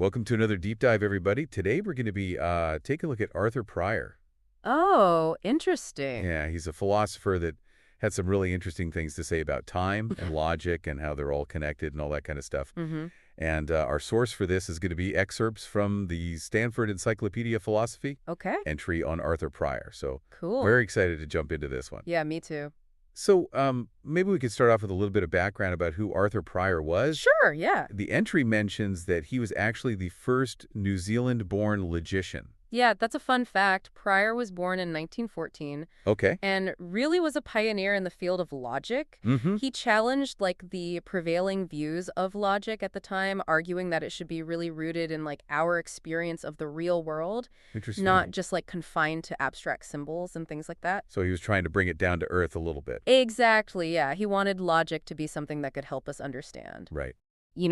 Welcome to another deep dive, everybody. Today we're going to be taking a look at Arthur Pryor. Oh, interesting. Yeah, he's a philosopher that had some really interesting things to say about time and logic and how they're all connected and all that kind of stuff. Mm-hmm. And our source for this is going to be excerpts from the Stanford Encyclopedia of Philosophy Okay, entry on Arthur Pryor. So cool. very excited to jump into this one. Yeah, me too. So maybe we could start off with a little bit of background about who Arthur Pryor was. Sure, yeah. The entry mentions that he was actually the first New Zealand-born logician. Yeah, that's a fun fact. Pryor was born in 1914 Okay. and really was a pioneer in the field of logic. Mm-hmm. He challenged the prevailing views of logic at the time, arguing that it should be really rooted in our experience of the real world, Interesting. not just confined to abstract symbols and things like that. So he was trying to bring it down to earth a little bit. Exactly, yeah. He wanted logic to be something that could help us understand, Right.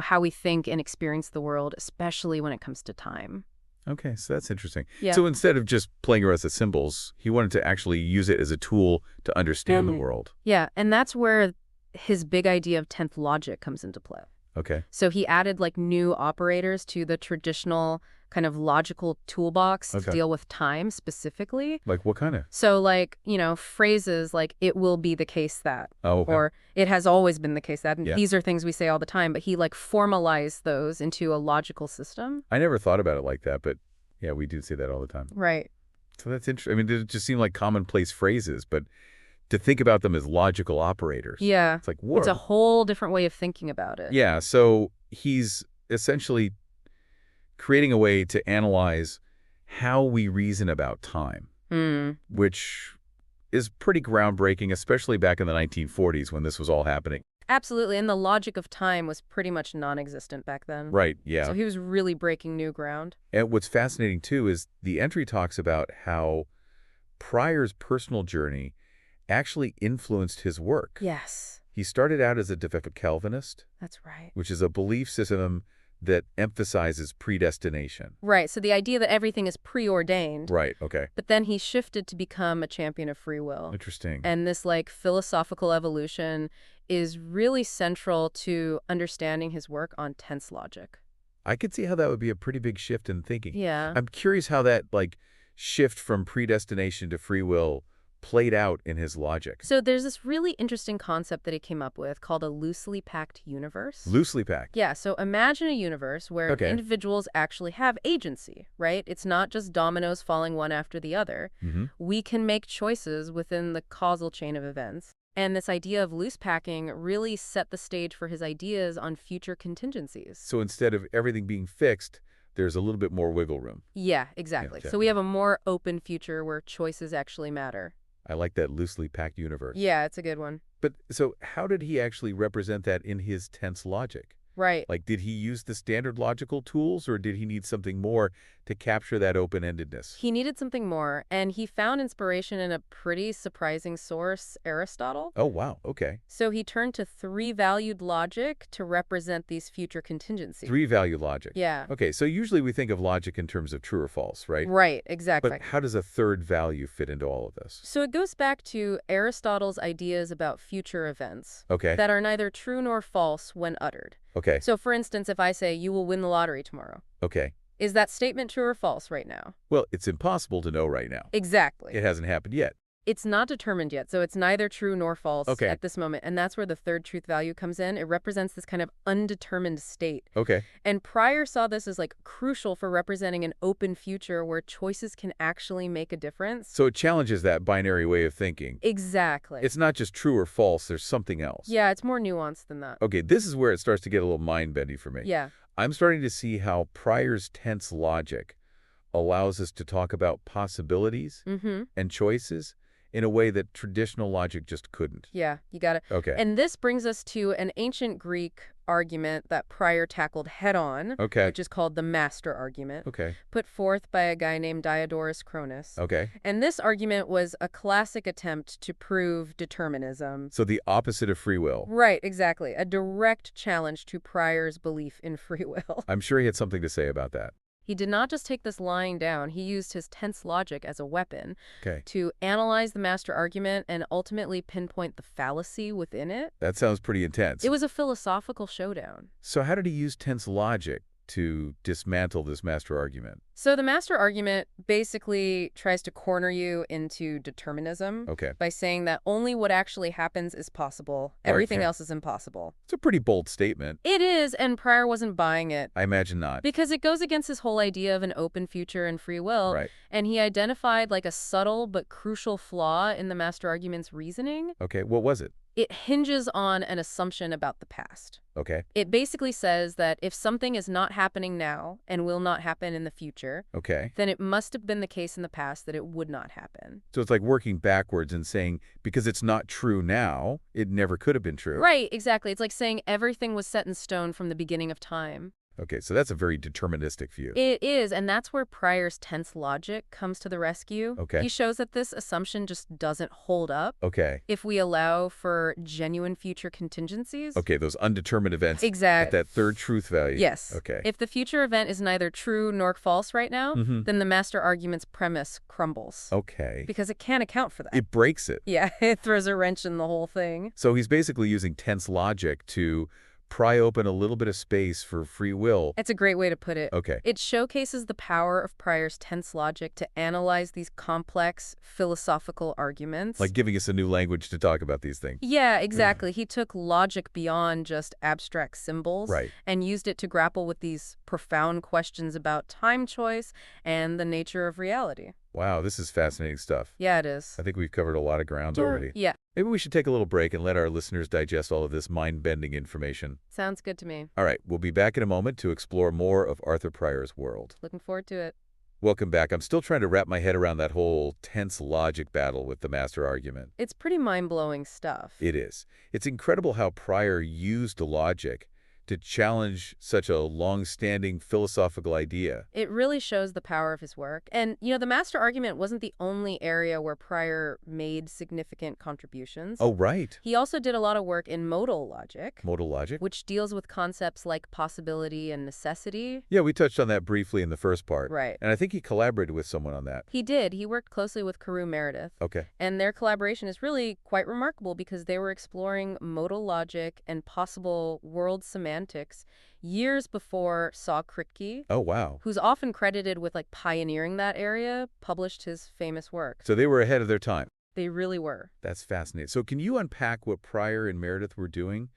how we think and experience the world, especially when it comes to time. Okay, so that's interesting. Yeah. So instead of just playing around with symbols, he wanted to actually use it as a tool to understand the world. Yeah, and that's where his big idea of 10th logic comes into play. Okay. So he added new operators to the traditional kind of logical toolbox to deal with time specifically. Like what kind of? So phrases like "it will be the case that," Oh, okay. or "it has always been the case that." And Yeah. these are things we say all the time, but he formalized those into a logical system. I never thought about it like that, but yeah, we do say that all the time. Right. So that's interesting. I mean, it just seem like commonplace phrases, but to think about them as logical operators. Yeah. It's like, whoa. It's a whole different way of thinking about it. Yeah, so he's essentially creating a way to analyze how we reason about time, which is pretty groundbreaking, especially back in the 1940s when this was all happening. Absolutely, and the logic of time was pretty much non-existent back then. Right, yeah. So he was really breaking new ground. And what's fascinating, too, is the entry talks about how Pryor's personal journey actually influenced his work. Yes. He started out as a devout Calvinist, That's right. which is a belief system that emphasizes predestination. Right, so the idea that everything is preordained. Right, okay. But then he shifted to become a champion of free will. Interesting. And this philosophical evolution is really central to understanding his work on tense logic. I could see how that would be a pretty big shift in thinking. Yeah. I'm curious how that, shift from predestination to free will played out in his logic. So there's this really interesting concept that he came up with called a loosely packed universe. Loosely packed. Yeah, so imagine a universe where individuals actually have agency, right? It's not just dominoes falling one after the other. Mm-hmm. We can make choices within the causal chain of events. And this idea of loose packing really set the stage for his ideas on future contingencies. So instead of everything being fixed, there's a little bit more wiggle room. Yeah, exactly. So we have a more open future where choices actually matter. I like that loosely packed universe. Yeah, it's a good one. But so how did he actually represent that in his tense logic? Right. Did he use the standard logical tools, or did he need something more to capture that open-endedness? He needed something more, and he found inspiration in a pretty surprising source, Aristotle. Oh, wow. Okay. So he turned to three-valued logic to represent these future contingencies. Three-value logic. Yeah. Okay, so usually we think of logic in terms of true or false, right? Right, exactly. But how does a third value fit into all of this? So it goes back to Aristotle's ideas about future events that are neither true nor false when uttered. Okay. So, for instance, if I say, you will win the lottery tomorrow. Okay. Is that statement true or false right now? Well, it's impossible to know right now. Exactly. It hasn't happened yet. It's not determined yet, so it's neither true nor false at this moment. And that's where the third truth value comes in. It represents this kind of undetermined state. Okay. And Pryor saw this as crucial for representing an open future where choices can actually make a difference. So it challenges that binary way of thinking. Exactly. It's not just true or false, there's something else. Yeah, it's more nuanced than that. Okay, this is where it starts to get a little mind-bendy for me. Yeah. I'm starting to see how Pryor's tense logic allows us to talk about possibilities and choices in a way that traditional logic just couldn't. Yeah, you got it. Okay. And this brings us to an ancient Greek argument that Pryor tackled head-on, which is called the master argument, put forth by a guy named Diodorus Cronus. Okay. And this argument was a classic attempt to prove determinism. So the opposite of free will. Right, exactly. A direct challenge to Pryor's belief in free will. I'm sure he had something to say about that. He did not just take this lying down, he used his tense logic as a weapon to analyze the master argument and ultimately pinpoint the fallacy within it. That sounds pretty intense. It was a philosophical showdown. So how did he use tense logic to dismantle this master argument? So the master argument basically tries to corner you into determinism by saying that only what actually happens is possible. Everything else is impossible. It's a pretty bold statement. It is, and Pryor wasn't buying it. I imagine not. Because it goes against his whole idea of an open future and free will. Right. And he identified like a subtle but crucial flaw in the master argument's reasoning. Okay, what was it? It hinges on an assumption about the past. Okay. It basically says that if something is not happening now and will not happen in the future, then it must have been the case in the past that it would not happen. So it's like working backwards and saying, because it's not true now, it never could have been true. Right, exactly. It's like saying everything was set in stone from the beginning of time. Okay, so that's a very deterministic view. It is, and that's where Pryor's tense logic comes to the rescue. Okay. He shows that this assumption just doesn't hold up. Okay. If we allow for genuine future contingencies. Okay, those undetermined events. Exactly. At that third truth value. Yes. Okay. If the future event is neither true nor false right now, then the master argument's premise crumbles. Okay. Because it can't account for that. It breaks it. Yeah, it throws a wrench in the whole thing. So he's basically using tense logic to pry open a little bit of space for free will. It's a great way to put it. Okay. It showcases the power of Pryor's tense logic to analyze these complex philosophical arguments. Like giving us a new language to talk about these things. Yeah, exactly. He took logic beyond just abstract symbols and used it to grapple with these profound questions about time choice and the nature of reality. Wow, this is fascinating stuff. Yeah, it is. I think we've covered a lot of ground already. Yeah. Maybe we should take a little break and let our listeners digest all of this mind-bending information. Sounds good to me. All right, we'll be back in a moment to explore more of Arthur Pryor's world. Looking forward to it. Welcome back. I'm still trying to wrap my head around that whole tense logic battle with the master argument. It's pretty mind-blowing stuff. It is. It's incredible how Pryor used logic to challenge such a long-standing philosophical idea. It really shows the power of his work. And, you know, the master argument wasn't the only area where Pryor made significant contributions. Oh, right. He also did a lot of work in modal logic. Modal logic? Which deals with concepts like possibility and necessity. Yeah, we touched on that briefly in the first part. Right. And I think he collaborated with someone on that. He did. He worked closely with Carew Meredith. Okay. And their collaboration is really quite remarkable because they were exploring modal logic and possible world semantics years before Saw Kripke. Oh, wow. Who's often credited with like pioneering that area, published his famous work. So they were ahead of their time. They really were. That's fascinating. So can you unpack what Pryor and Meredith were doing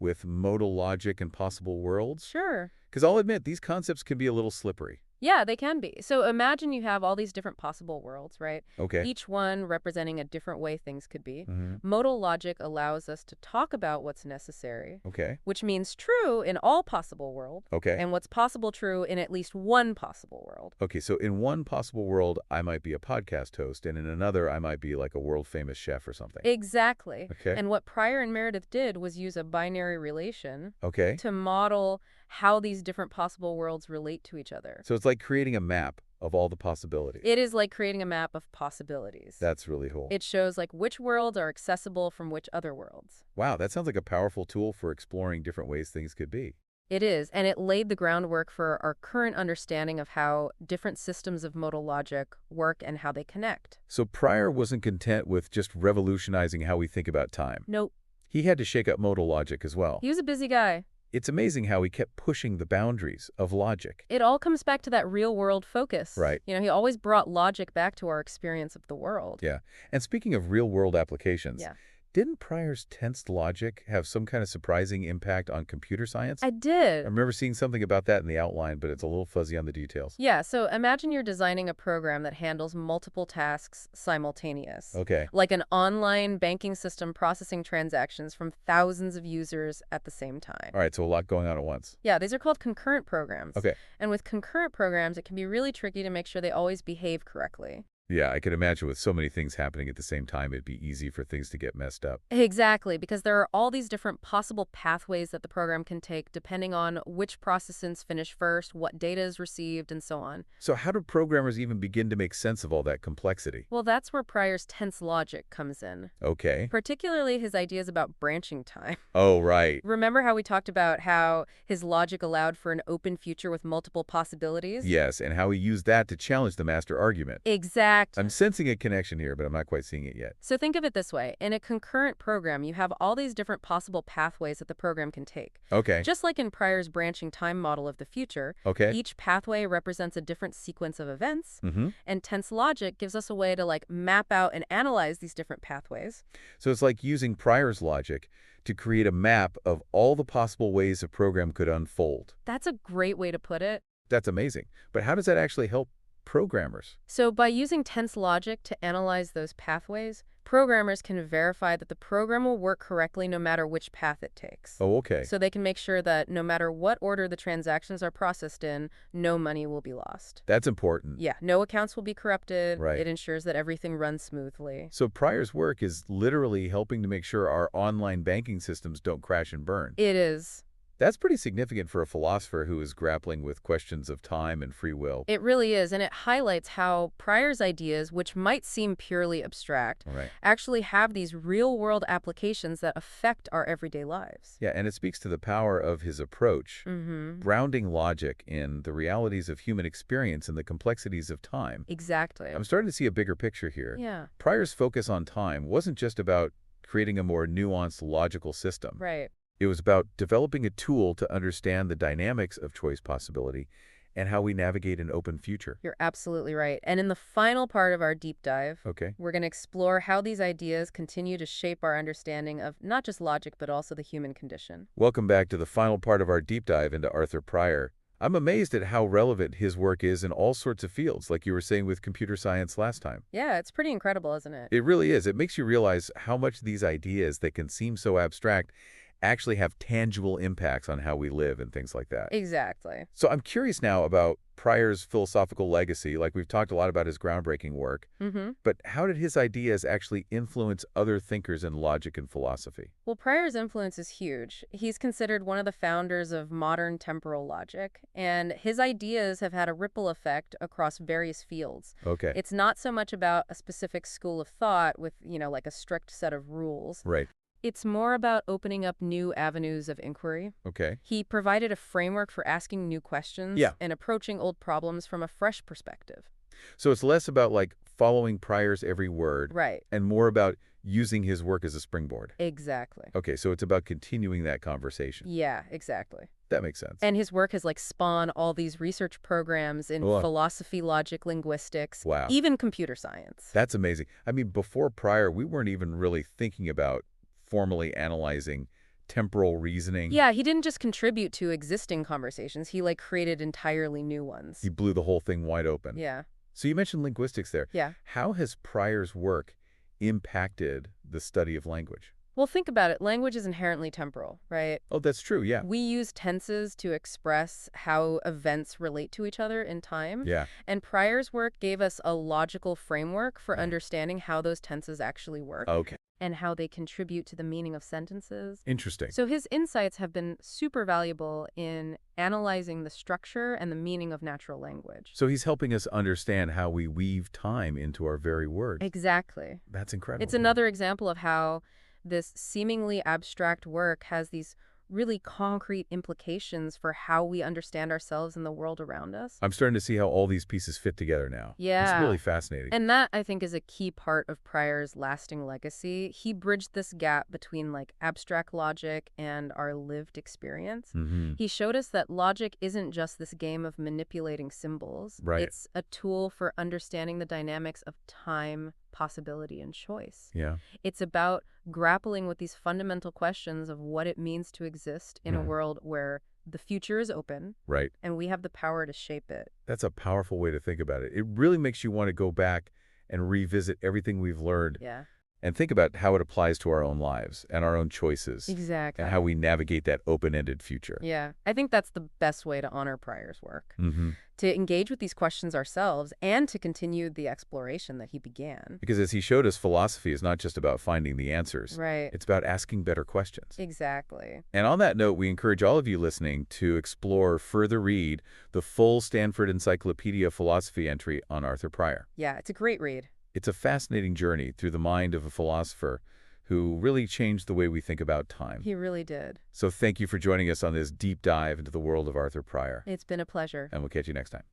with modal logic and possible worlds? Sure. Because I'll admit, these concepts can be a little slippery. Yeah, they can be. So imagine you have all these different possible worlds, right? Okay. Each one representing a different way things could be. Mm-hmm. Modal logic allows us to talk about what's necessary. Okay. Which means true in all possible worlds. Okay. And what's possible true in at least one possible world. Okay, so in one possible world, I might be a podcast host, and in another, I might be like a world-famous chef or something. Exactly. Okay. And what Pryor and Meredith did was use a binary relation to model how these different possible worlds relate to each other. So it's like creating a map of all the possibilities. It is like creating a map of possibilities. That's really cool. It shows like which worlds are accessible from which other worlds. Wow, that sounds like a powerful tool for exploring different ways things could be. It is, and it laid the groundwork for our current understanding of how different systems of modal logic work and how they connect. So Pryor wasn't content with just revolutionizing how we think about time. Nope. He had to shake up modal logic as well. He was a busy guy. It's amazing how he kept pushing the boundaries of logic. It all comes back to that real-world focus. Right. You know, he always brought logic back to our experience of the world. Yeah. And speaking of real-world applications, didn't Pryor's tensed logic have some kind of surprising impact on computer science? I did. I remember seeing something about that in the outline, but it's a little fuzzy on the details. Yeah, so imagine you're designing a program that handles multiple tasks simultaneous. Okay. Like an online banking system processing transactions from thousands of users at the same time. All right, so a lot going on at once. Yeah, these are called concurrent programs. Okay. And with concurrent programs, it can be really tricky to make sure they always behave correctly. Yeah, I could imagine with so many things happening at the same time, it'd be easy for things to get messed up. Exactly, because there are all these different possible pathways that the program can take depending on which processes finish first, what data is received, and so on. So how do programmers even begin to make sense of all that complexity? Well, that's where Pryor's tense logic comes in. Okay. Particularly his ideas about branching time. Oh, right. Remember how we talked about how his logic allowed for an open future with multiple possibilities? Yes, and how he used that to challenge the master argument. Exactly. I'm sensing a connection here, but I'm not quite seeing it yet. So think of it this way. In a concurrent program, you have all these different possible pathways that the program can take. Okay. Just like in Pryor's branching time model of the future, each pathway represents a different sequence of events, and tense logic gives us a way to map out and analyze these different pathways. So it's like using Pryor's logic to create a map of all the possible ways a program could unfold. That's a great way to put it. That's amazing. But how does that actually help programmers? So by using tense logic to analyze those pathways, programmers can verify that the program will work correctly no matter which path it takes. Oh, okay. So they can make sure that no matter what order the transactions are processed in, no money will be lost. That's important. Yeah, no accounts will be corrupted. Right. It ensures that everything runs smoothly. So Pryor's work is literally helping to make sure our online banking systems don't crash and burn. It is. That's pretty significant for a philosopher who is grappling with questions of time and free will. It really is, and it highlights how Pryor's ideas, which might seem purely abstract, actually have these real-world applications that affect our everyday lives. Yeah, and it speaks to the power of his approach, grounding logic in the realities of human experience and the complexities of time. Exactly. I'm starting to see a bigger picture here. Yeah. Pryor's focus on time wasn't just about creating a more nuanced logical system. Right. It was about developing a tool to understand the dynamics of choice possibility and how we navigate an open future. You're absolutely right. And in the final part of our deep dive, we're going to explore how these ideas continue to shape our understanding of not just logic, but also the human condition. Welcome back to the final part of our deep dive into Arthur Pryor. I'm amazed at how relevant his work is in all sorts of fields, like you were saying with computer science last time. Yeah, it's pretty incredible, isn't it? It really is. It makes you realize how much these ideas that can seem so abstract actually have tangible impacts on how we live and things like that. Exactly. So I'm curious now about Pryor's philosophical legacy. Like, we've talked a lot about his groundbreaking work, but how did his ideas actually influence other thinkers in logic and philosophy? Well, Pryor's influence is huge. He's considered one of the founders of modern temporal logic, and his ideas have had a ripple effect across various fields. Okay. It's not so much about a specific school of thought with, like a strict set of rules. Right. It's more about opening up new avenues of inquiry. Okay. He provided a framework for asking new questions and approaching old problems from a fresh perspective. So it's less about following Pryor's every word, and more about using his work as a springboard. Exactly. Okay, so it's about continuing that conversation. Yeah, exactly. That makes sense. And his work has spawned all these research programs in philosophy, logic, linguistics, even computer science. That's amazing. I mean, before Pryor, we weren't even really thinking about formally analyzing temporal reasoning. Yeah, he didn't just contribute to existing conversations. He created entirely new ones. He blew the whole thing wide open. Yeah. So you mentioned linguistics there. Yeah. How has Pryor's work impacted the study of language? Well, think about it. Language is inherently temporal, right? Oh, that's true, yeah. We use tenses to express how events relate to each other in time. Yeah. And Pryor's work gave us a logical framework for understanding how those tenses actually work. Okay. And how they contribute to the meaning of sentences. Interesting. So his insights have been super valuable in analyzing the structure and the meaning of natural language. So he's helping us understand how we weave time into our very words. Exactly. That's incredible. It's another example of how this seemingly abstract work has these really concrete implications for how we understand ourselves and the world around us. I'm starting to see how all these pieces fit together now. Yeah. It's really fascinating. And that, I think, is a key part of Pryor's lasting legacy. He bridged this gap between abstract logic and our lived experience. He showed us that logic isn't just this game of manipulating symbols. Right. It's a tool for understanding the dynamics of time, possibility, and choice. Yeah. It's about grappling with these fundamental questions of what it means to exist in a world where the future is open. Right. And we have the power to shape it. That's a powerful way to think about it. It really makes you want to go back and revisit everything we've learned. Yeah. And think about how it applies to our own lives and our own choices. Exactly. And how we navigate that open-ended future. Yeah. I think that's the best way to honor Pryor's work. To engage with these questions ourselves and to continue the exploration that he began. Because as he showed us, philosophy is not just about finding the answers. Right. It's about asking better questions. Exactly. And on that note, we encourage all of you listening to explore, further read the full Stanford Encyclopedia Philosophy entry on Arthur Pryor. Yeah, it's a great read. It's a fascinating journey through the mind of a philosopher who really changed the way we think about time. He really did. So thank you for joining us on this deep dive into the world of Arthur Pryor. It's been a pleasure. And we'll catch you next time.